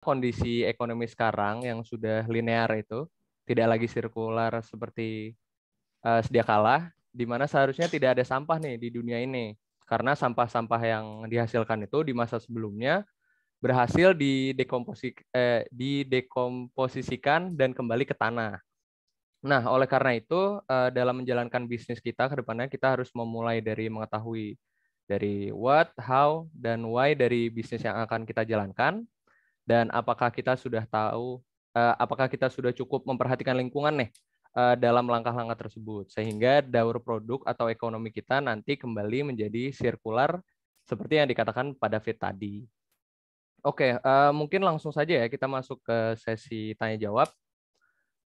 kondisi ekonomi sekarang yang sudah linear itu tidak lagi sirkular seperti sedia kala, di mana seharusnya tidak ada sampah nih di dunia ini. Karena sampah-sampah yang dihasilkan itu di masa sebelumnya berhasil didekomposisikan dan kembali ke tanah. Nah, oleh karena itu, dalam menjalankan bisnis kita ke depannya, kita harus memulai dari mengetahui dari what, how, dan why dari bisnis yang akan kita jalankan, dan apakah kita sudah cukup memperhatikan lingkungan nih dalam langkah-langkah tersebut, sehingga daur produk atau ekonomi kita nanti kembali menjadi sirkular seperti yang dikatakan pada Fit tadi. Oke, mungkin langsung saja ya kita masuk ke sesi tanya jawab.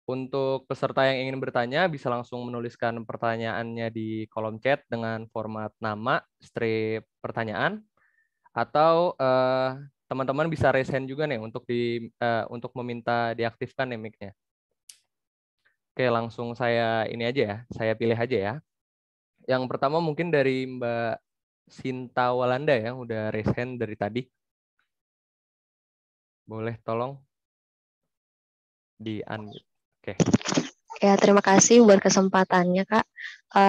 Untuk peserta yang ingin bertanya bisa langsung menuliskan pertanyaannya di kolom chat dengan format nama, strip pertanyaan, atau teman-teman bisa raise hand juga nih untuk meminta diaktifkan nih mic-nya. Oke, langsung saya ini aja ya, saya pilih aja ya. Yang pertama mungkin dari Mbak Sinta Walanda ya, udah raise hand dari tadi. Boleh tolong di-unmute. Oke. Ya, terima kasih buat kesempatannya, Kak.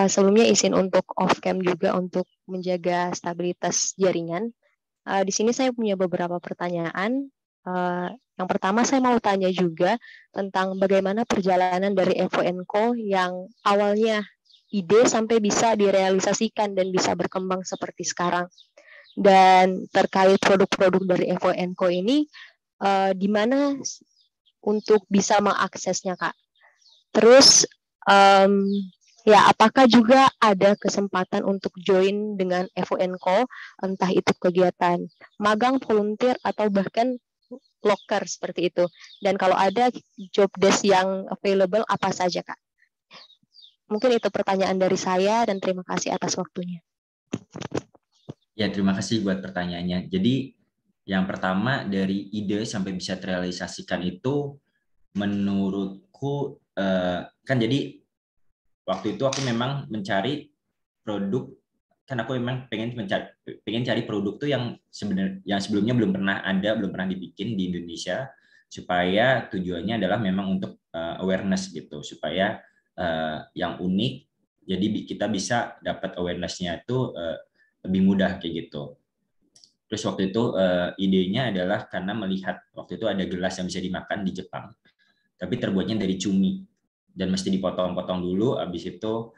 Sebelumnya izin untuk off-cam juga untuk menjaga stabilitas jaringan. Di sini saya punya beberapa pertanyaan. Yang pertama saya mau tanya juga tentang bagaimana perjalanan dari Evo&Co yang awalnya ide sampai bisa direalisasikan dan bisa berkembang seperti sekarang. Dan terkait produk-produk dari Evo&Co ini, di mana untuk bisa mengaksesnya, Kak? Terus, ya apakah juga ada kesempatan untuk join dengan Evo&Co, entah itu kegiatan magang, volunteer, atau bahkan loker seperti itu. Dan kalau ada job desk yang available, apa saja, Kak? Mungkin itu pertanyaan dari saya, dan terima kasih atas waktunya. Ya, terima kasih buat pertanyaannya. Jadi, yang pertama dari ide sampai bisa terrealisasikan itu, menurutku, kan jadi waktu itu aku memang mencari produk, kan aku memang pengen cari produk tuh yang sebelumnya belum pernah ada, belum pernah dibikin di Indonesia, supaya tujuannya adalah memang untuk awareness gitu, supaya yang unik, jadi kita bisa dapat awareness-nya itu lebih mudah kayak gitu. Terus waktu itu idenya adalah karena melihat waktu itu ada gelas yang bisa dimakan di Jepang, tapi terbuatnya dari cumi dan mesti dipotong-potong dulu, habis itu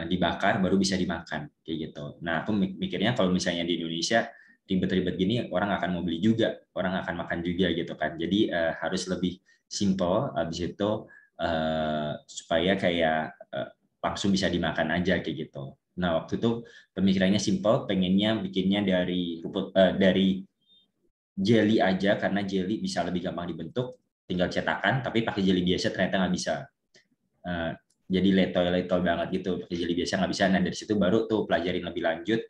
dibakar baru bisa dimakan kayak gitu. Nah, aku mikirnya kalau misalnya di Indonesia ribet-ribet gini, orang akan mau beli juga, orang akan makan juga gitu kan. Jadi harus lebih simple, habis itu supaya kayak langsung bisa dimakan aja kayak gitu. Nah, waktu itu pemikirannya simple, pengennya bikinnya dari jelly aja, karena jelly bisa lebih gampang dibentuk, tinggal cetakan, tapi pakai jelly biasa ternyata nggak bisa. Jadi letoy banget gitu, pakai jelly biasa nggak bisa. Nah, dari situ baru tuh pelajarin lebih lanjut,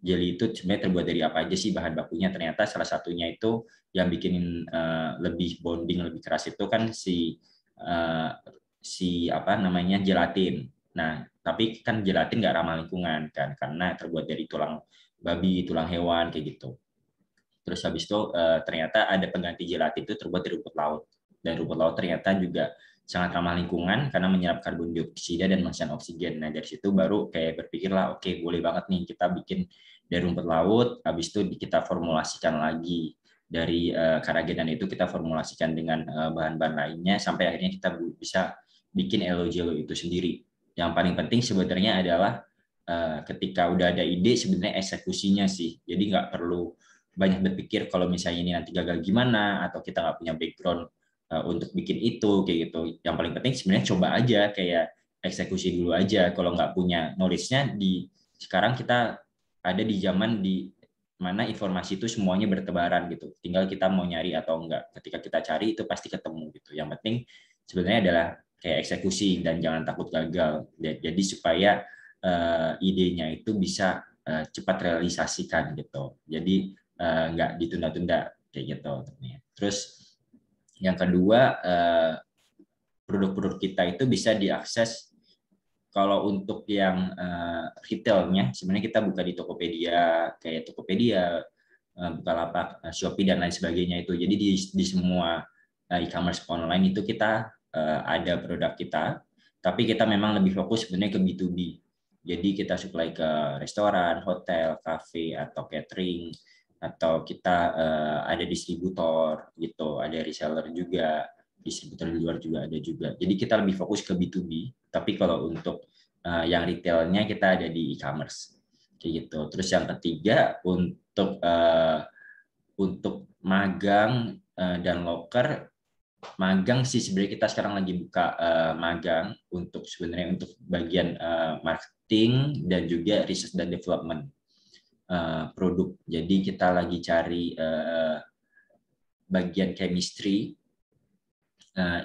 jelly itu sebenarnya terbuat dari apa aja sih bahan bakunya. Ternyata salah satunya itu yang bikin lebih bonding, lebih keras itu kan si apa namanya, gelatin. Nah, tapi kan gelatin nggak ramah lingkungan kan, karena terbuat dari tulang babi, tulang hewan kayak gitu. Terus habis itu ternyata ada pengganti gelatin itu terbuat dari rumput laut. Dan rumput laut ternyata juga sangat ramah lingkungan karena menyerap karbon dioksida dan menghasilkan oksigen. Nah, dari situ baru kayak berpikirlah, oke, boleh banget nih kita bikin dari rumput laut, habis itu kita formulasikan lagi dari keragenan itu, kita formulasikan dengan bahan-bahan lainnya sampai akhirnya kita bisa bikin Elo Jelo itu sendiri. Yang paling penting sebenarnya adalah ketika udah ada ide, sebenarnya eksekusinya sih. Jadi nggak perlu banyak berpikir kalau misalnya ini nanti gagal gimana, atau kita nggak punya background untuk bikin itu kayak gitu. Yang paling penting sebenarnya coba aja, kayak eksekusi dulu aja. Kalau nggak punya knowledge-nya, sekarang kita ada di zaman di mana informasi itu semuanya bertebaran gitu. Tinggal kita mau nyari atau enggak. Ketika kita cari itu pasti ketemu gitu. Yang penting sebenarnya adalah kayak eksekusi dan jangan takut gagal. Jadi supaya idenya itu bisa cepat realisasikan gitu. Jadi nggak ditunda-tunda kayak gitu. Terus yang kedua, produk-produk kita itu bisa diakses. Kalau untuk yang retailnya, sebenarnya kita buka di Tokopedia, kayak Tokopedia, Bukalapak, Shopee dan lain sebagainya itu. Jadi di semua e-commerce online itu kita ada produk kita, tapi kita memang lebih fokus sebenarnya ke B2B. Jadi kita supply ke restoran, hotel, cafe atau catering, atau kita ada distributor gitu, ada reseller juga, distributor di luar juga ada juga. Jadi kita lebih fokus ke B2B, tapi kalau untuk yang retailnya kita ada di e-commerce kayak gitu. Terus yang ketiga untuk magang dan loker, magang sih sebenarnya kita sekarang lagi buka magang untuk sebenarnya untuk bagian marketing dan juga research dan development produk. Jadi kita lagi cari bagian chemistry,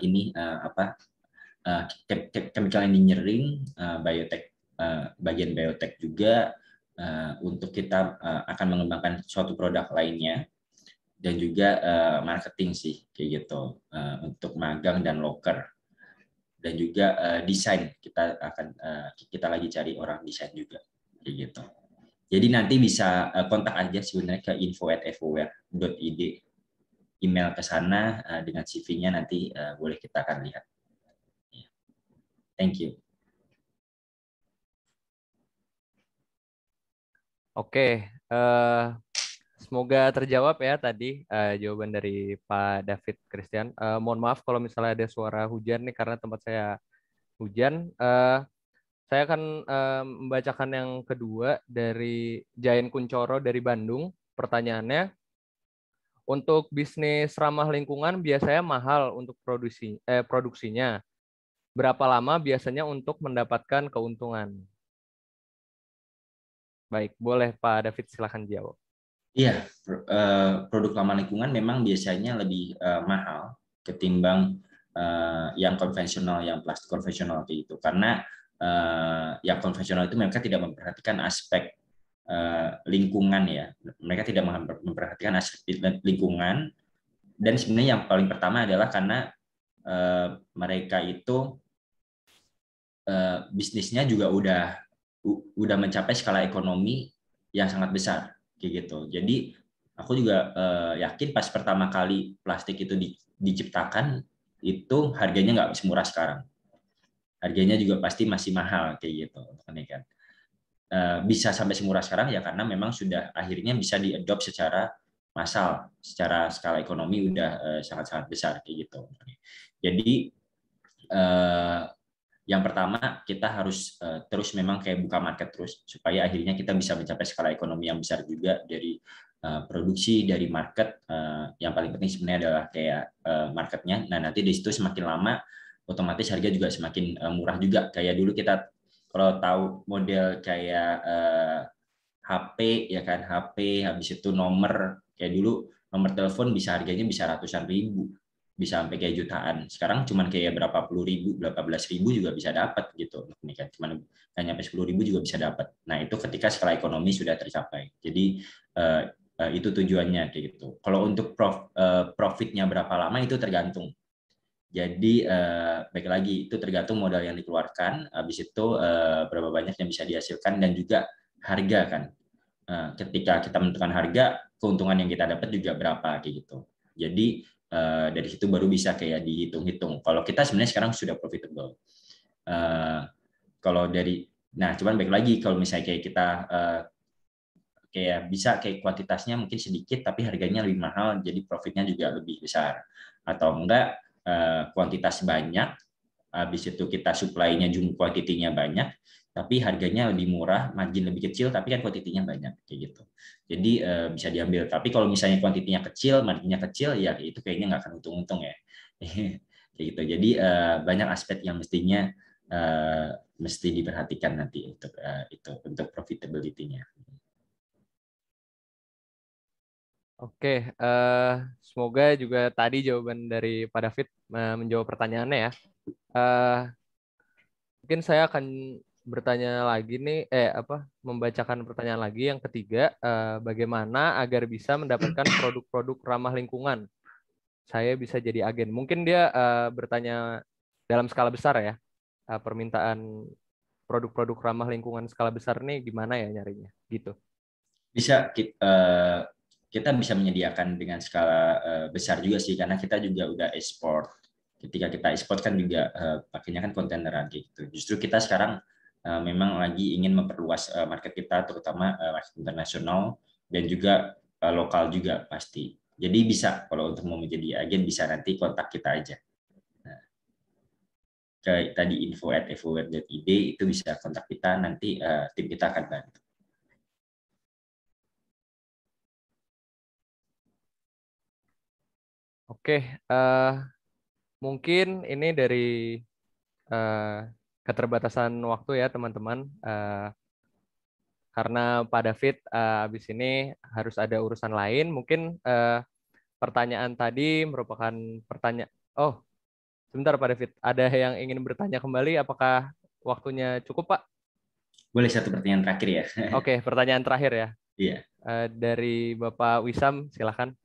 ini chemical engineering, biotech, bagian biotech juga, untuk kita akan mengembangkan suatu produk lainnya, dan juga marketing sih kayak gitu, untuk magang dan loker, dan juga desain kita lagi cari orang desain juga kayak gitu. Jadi nanti bisa kontak aja sebenarnya ke info@foware.id, email ke sana dengan CV-nya, nanti boleh kita akan lihat. Thank you. Oke, semoga terjawab ya tadi jawaban dari Pak David Christian. Mohon maaf kalau misalnya ada suara hujan nih karena tempat saya hujan. Saya akan membacakan yang kedua dari Jayan Kuncoro dari Bandung. Pertanyaannya, untuk bisnis ramah lingkungan biasanya mahal untuk produksinya. Berapa lama biasanya untuk mendapatkan keuntungan? Baik, boleh Pak David silakan jawab. Iya, produk ramah lingkungan memang biasanya lebih mahal ketimbang yang konvensional, yang plastik konvensional itu, karena yang konvensional itu mereka tidak memperhatikan aspek lingkungan ya, mereka tidak memperhatikan aspek lingkungan, dan sebenarnya yang paling pertama adalah karena mereka itu bisnisnya juga udah mencapai skala ekonomi yang sangat besar kayak gitu. Jadi aku juga yakin pas pertama kali plastik itu diciptakan itu harganya nggak semurah sekarang. Harganya juga pasti masih mahal kayak gitu, kan. Bisa sampai semurah sekarang ya karena memang sudah akhirnya bisa diadopt secara massal, secara skala ekonomi udah sangat-sangat besar kayak gitu. Jadi yang pertama kita harus terus memang kayak buka market terus supaya akhirnya kita bisa mencapai skala ekonomi yang besar juga dari produksi, dari market. Yang paling penting sebenarnya adalah kayak marketnya. Nah nanti di situ semakin lama otomatis harga juga semakin murah juga. Kayak dulu kita kalau tahu model kayak HP ya kan, HP habis itu nomor kayak dulu nomor telepon bisa harganya bisa ratusan ribu, bisa sampai kayak jutaan. Sekarang cuman kayak berapa puluh ribu, berapa belas ribu juga bisa dapat gitu. Ini kan cuman hanya sampai 10.000 juga bisa dapat. Nah itu ketika skala ekonomi sudah tercapai. Jadi itu tujuannya kayak gitu. Kalau untuk profitnya berapa lama itu tergantung. Jadi baik lagi itu tergantung modal yang dikeluarkan, habis itu berapa banyak yang bisa dihasilkan, dan juga harga kan. Ketika kita menentukan harga, keuntungan yang kita dapat juga berapa kayak gitu. Jadi dari situ baru bisa kayak dihitung-hitung. Kalau kita sebenarnya sekarang sudah profitable. Kalau dari, nah cuman baik lagi kalau misalnya kayak kita kayak bisa kayak kuantitasnya mungkin sedikit tapi harganya lebih mahal, jadi profitnya juga lebih besar. Atau enggak kuantitas banyak, habis itu kita supply-nya jumlah kuantitinya banyak, tapi harganya lebih murah, margin lebih kecil, tapi kan kuantitinya banyak kayak gitu. Jadi bisa diambil. Tapi kalau misalnya kuantitinya kecil, marginnya kecil, ya itu kayaknya nggak akan untung-untung ya. Kayak gitu. Jadi banyak aspek yang mestinya mesti diperhatikan nanti untuk profitability-nya. Oke, semoga juga tadi jawaban dari Pak David menjawab pertanyaannya ya. Mungkin saya akan bertanya lagi nih, membacakan pertanyaan lagi yang ketiga, bagaimana agar bisa mendapatkan produk-produk ramah lingkungan? Saya bisa jadi agen. Mungkin dia bertanya dalam skala besar ya, permintaan produk-produk ramah lingkungan skala besar nih gimana ya nyarinya, gitu. Bisa kita bisa menyediakan dengan skala besar juga sih, karena kita juga udah ekspor. Ketika kita ekspor kan juga pakainya kan kontaineran gitu. Justru kita sekarang memang lagi ingin memperluas market kita, terutama market internasional dan juga lokal juga pasti. Jadi bisa kalau untuk mau menjadi agen bisa nanti kontak kita aja. Nah, ke tadi info@evoworld.id itu bisa kontak kita, nanti tim kita akan bantu. Oke, mungkin ini dari keterbatasan waktu ya teman-teman. Karena Pak David habis ini harus ada urusan lain. Mungkin pertanyaan tadi merupakan pertanyaan. Oh, sebentar Pak David. Ada yang ingin bertanya kembali? Apakah waktunya cukup, Pak? Boleh satu pertanyaan terakhir ya? Oke, pertanyaan terakhir ya. Iya. Dari Bapak Wisam, silakan.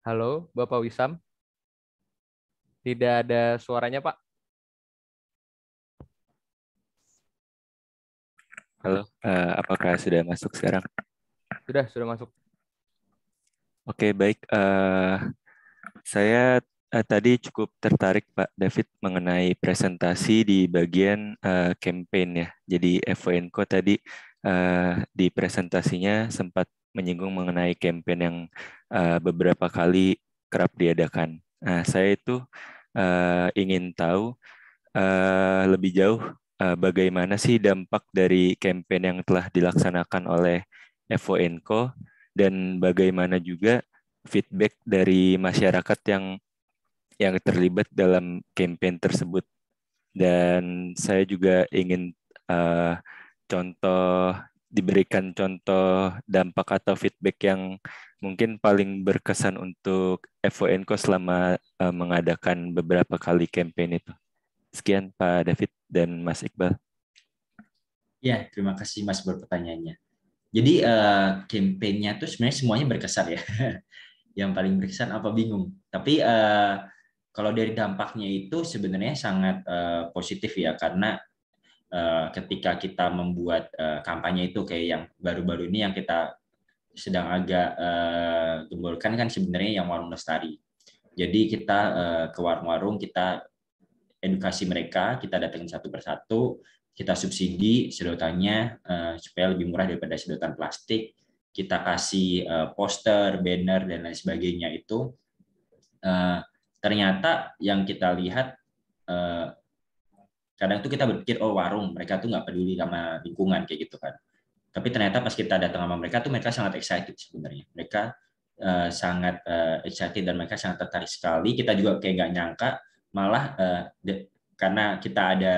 Halo, Bapak Wisam. Tidak ada suaranya, Pak. Halo, apakah sudah masuk sekarang? Sudah masuk. Oke, baik. Saya tadi cukup tertarik, Pak David, mengenai presentasi di bagian campaign ya. Jadi FONCO tadi di presentasinya sempat menyinggung mengenai campaign yang beberapa kali kerap diadakan. Nah, saya itu ingin tahu lebih jauh bagaimana sih dampak dari campaign yang telah dilaksanakan oleh FONCO dan bagaimana juga feedback dari masyarakat yang terlibat dalam campaign tersebut. Dan saya juga ingin diberikan contoh dampak atau feedback yang mungkin paling berkesan untuk FONCO selama mengadakan beberapa kali campaign itu. Sekian Pak David dan Mas Iqbal. Ya, terima kasih Mas buat pertanyaannya. Jadi campaign-nya tuh sebenarnya semuanya berkesan ya. Yang paling berkesan apa bingung. Tapi kalau dari dampaknya itu sebenarnya sangat positif ya, karena ketika kita membuat kampanye itu kayak yang baru-baru ini yang kita sedang agak gembolkan kan sebenarnya yang warung lestari. Jadi kita ke warung-warung, kita edukasi mereka, kita datangin satu persatu, kita subsidi sedotannya supaya lebih murah daripada sedotan plastik, kita kasih poster, banner dan lain sebagainya. Itu ternyata yang kita lihat kadang tuh kita berpikir oh warung mereka tuh nggak peduli sama lingkungan kayak gitu kan, tapi ternyata pas kita datang sama mereka tuh mereka sangat excited sebenarnya, mereka sangat excited dan mereka sangat tertarik sekali. Kita juga kayak nggak nyangka malah karena kita ada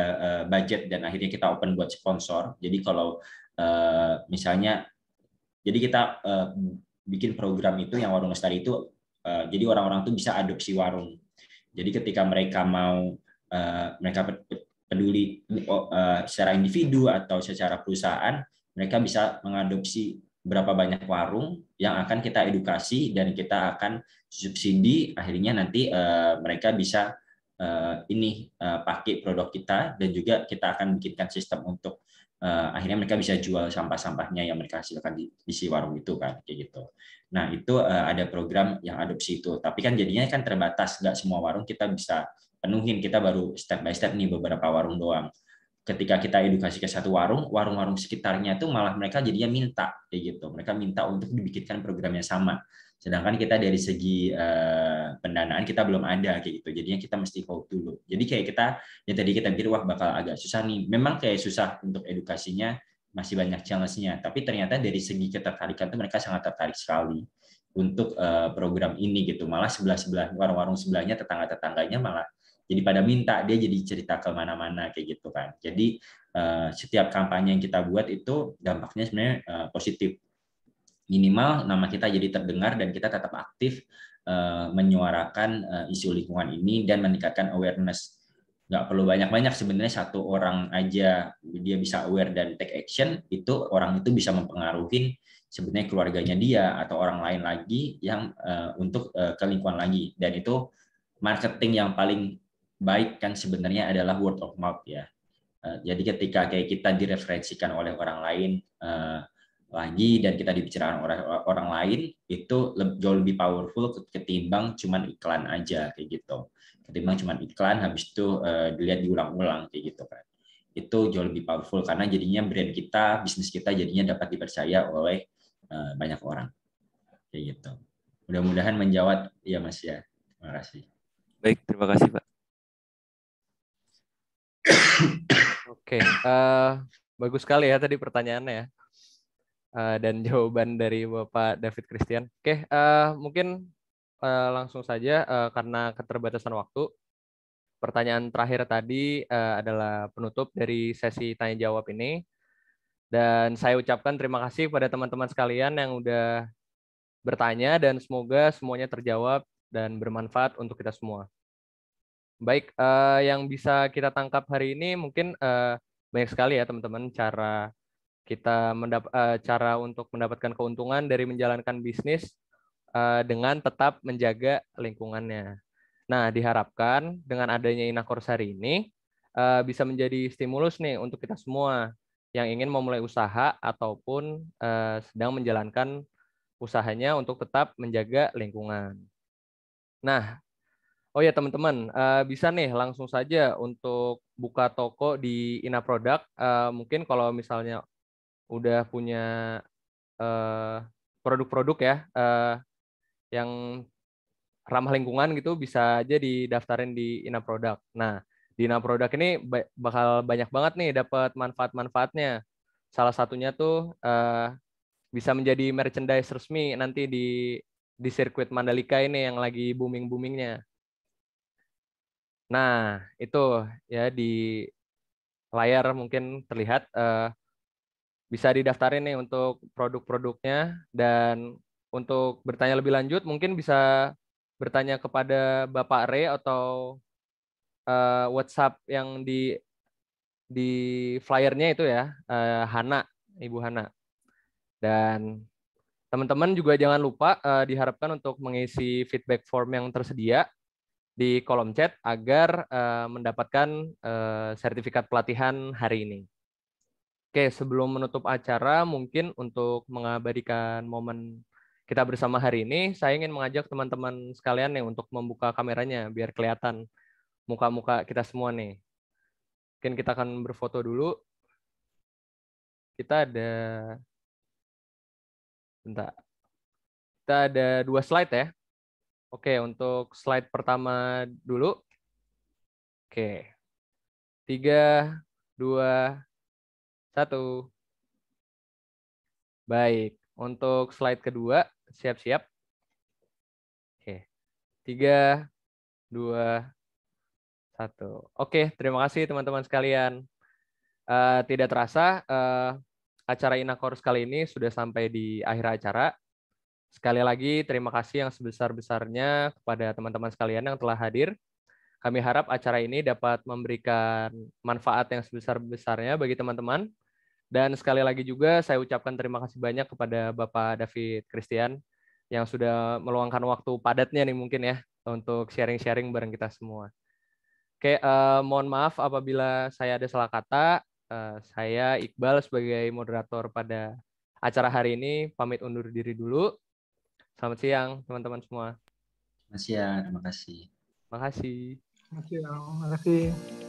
budget dan akhirnya kita open buat sponsor. Jadi kalau misalnya jadi kita bikin program itu yang warung lestari itu jadi orang-orang tuh bisa adopsi warung. Jadi ketika mereka mau mereka peduli secara individu atau secara perusahaan, mereka bisa mengadopsi berapa banyak warung yang akan kita edukasi dan kita akan subsidi. Akhirnya nanti mereka bisa pakai produk kita dan juga kita akan bikinkan sistem untuk akhirnya mereka bisa jual sampah-sampahnya yang mereka hasilkan di si warung itu kan kayak gitu. Nah itu ada program yang adopsi itu, tapi kan jadinya kan terbatas, nggak semua warung kita bisa penuhin, kita baru step by step nih beberapa warung doang. Ketika kita edukasi ke satu warung, warung-warung sekitarnya itu malah mereka jadinya minta kayak gitu, mereka minta untuk dibikinkan program yang sama, sedangkan kita dari segi pendanaan kita belum ada kayak gitu, jadinya kita mesti hold dulu. Jadi kayak kita ya tadi kita pikir wah bakal agak susah nih, memang kayak susah untuk edukasinya, masih banyak challenge-nya, tapi ternyata dari segi ketertarikan itu mereka sangat tertarik sekali untuk program ini gitu. Malah sebelah warung-warung sebelahnya, tetangga-tetangganya malah jadi pada minta, dia jadi cerita ke mana-mana kayak gitu kan. Jadi setiap kampanye yang kita buat itu dampaknya sebenarnya positif. Minimal nama kita jadi terdengar dan kita tetap aktif menyuarakan isu lingkungan ini dan meningkatkan awareness nggak perlu banyak-banyak, sebenarnya satu orang aja dia bisa aware dan take action, itu orang itu bisa mempengaruhi sebenarnya keluarganya dia atau orang lain lagi yang untuk ke lingkungan lagi. Dan itu marketing yang paling baik kan sebenarnya adalah word of mouth ya. Jadi ketika kayak kita direferensikan oleh orang lain lagi dan kita dibicarakan oleh orang lain, itu jauh lebih powerful ketimbang cuman iklan aja kayak gitu. Ketimbang cuman iklan habis itu dilihat diulang-ulang kayak gitu kan. Itu jauh lebih powerful karena jadinya brand kita, bisnis kita jadinya dapat dipercaya oleh banyak orang kayak gitu. Mudah-mudahan menjawab ya Mas ya. Terima kasih. Baik, terima kasih Pak. Oke, bagus sekali ya tadi pertanyaannya ya. Dan jawaban dari Bapak David Christian. Oke, mungkin langsung saja karena keterbatasan waktu. Pertanyaan terakhir tadi adalah penutup dari sesi tanya jawab ini. Dan saya ucapkan terima kasih kepada teman-teman sekalian yang udah bertanya dan semoga semuanya terjawab dan bermanfaat untuk kita semua. Baik, yang bisa kita tangkap hari ini mungkin banyak sekali ya teman-teman cara kita cara untuk mendapatkan keuntungan dari menjalankan bisnis dengan tetap menjaga lingkungannya. Nah, diharapkan dengan adanya Inakors hari ini bisa menjadi stimulus nih untuk kita semua yang ingin memulai usaha ataupun sedang menjalankan usahanya untuk tetap menjaga lingkungan. Nah, oh ya teman-teman, bisa nih langsung saja untuk buka toko di Ina Product. Mungkin kalau misalnya udah punya produk-produk ya yang ramah lingkungan gitu bisa aja didaftarin di Ina Product. Nah, di Ina Product ini bakal banyak banget nih dapat manfaat-manfaatnya. Salah satunya tuh bisa menjadi merchandise resmi nanti di sirkuit Mandalika ini yang lagi booming-boomingnya. Nah, itu ya di layar mungkin terlihat bisa didaftarin nih untuk produk-produknya, dan untuk bertanya lebih lanjut mungkin bisa bertanya kepada Bapak Re atau WhatsApp yang di flyernya itu ya, Hana, Ibu Hana. Dan teman-teman juga jangan lupa diharapkan untuk mengisi feedback form yang tersedia di kolom chat agar mendapatkan sertifikat pelatihan hari ini. Oke, sebelum menutup acara, mungkin untuk mengabadikan momen kita bersama hari ini, saya ingin mengajak teman-teman sekalian nih untuk membuka kameranya biar kelihatan muka-muka kita semua nih. Mungkin kita akan berfoto dulu. Kita ada, bentar. Kita ada 2 slide ya. Oke, untuk slide pertama dulu. Oke. 3, 2, 1. Baik, untuk slide kedua, siap-siap. Oke, 3, 2, 1. Oke, terima kasih teman-teman sekalian. Tidak terasa, acara Inakors kali ini sudah sampai di akhir acara. Sekali lagi, terima kasih yang sebesar-besarnya kepada teman-teman sekalian yang telah hadir. Kami harap acara ini dapat memberikan manfaat yang sebesar-besarnya bagi teman-teman. Dan sekali lagi juga saya ucapkan terima kasih banyak kepada Bapak David Christian yang sudah meluangkan waktu padatnya nih mungkin ya untuk sharing-sharing bareng kita semua. Oke, mohon maaf apabila saya ada salah kata. Saya Iqbal sebagai moderator pada acara hari ini pamit undur diri dulu. Selamat siang teman-teman semua. Mas ya, terima kasih. Terima kasih. Terima kasih.